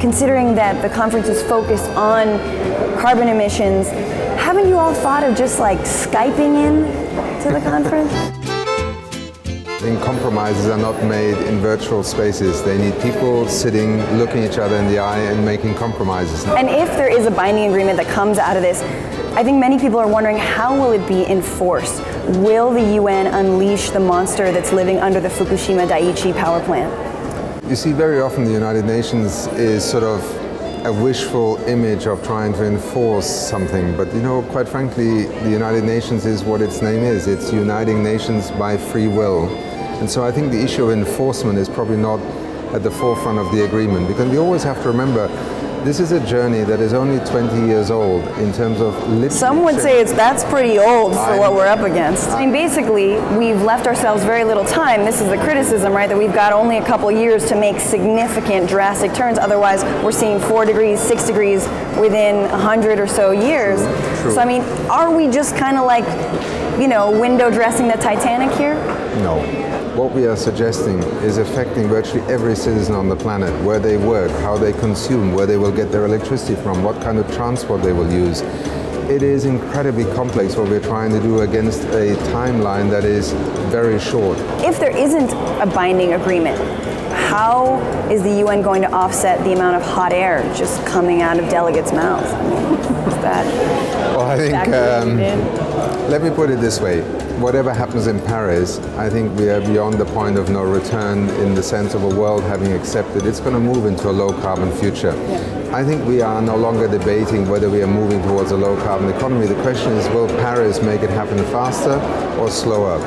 considering that the conference is focused on carbon emissions, haven't you all thought of just like Skyping in to the conference? I think compromises are not made in virtual spaces. They need people sitting, looking each other in the eye and making compromises. And if there is a binding agreement that comes out of this, I think many people are wondering, how will it be enforced? Will the UN unleash the monster that's living under the Fukushima Daiichi power plant? You see, very often the United Nations is sort of a wishful image of trying to enforce something. But you know, quite frankly, the United Nations is what its name is. It's uniting nations by free will. And so I think the issue of enforcement is probably not at the forefront of the agreement, because we always have to remember this is a journey that is only 20 years old in terms of literally. Some would say that's pretty old for what we're up against. I mean, basically, we've left ourselves very little time. This is the criticism, right, that we've got only a couple years to make significant, drastic turns. Otherwise, we're seeing 4 degrees, 6 degrees within 100 or so years. True. So, I mean, are we just kind of like, you know, window dressing the Titanic here? No. What we are suggesting is affecting virtually every citizen on the planet, where they work, how they consume, where they will get their electricity from, what kind of transport they will use. It is incredibly complex what we're trying to do against a timeline that is very short. If there isn't a binding agreement, how is the UN going to offset the amount of hot air just coming out of delegates' mouths? I mean, is that well, I think, let me put it this way. Whatever happens in Paris, I think we are beyond the point of no return in the sense of a world having accepted it's going to move into a low-carbon future. Yeah. I think we are no longer debating whether we are moving towards a low-carbon economy. The question is, will Paris make it happen faster or slower?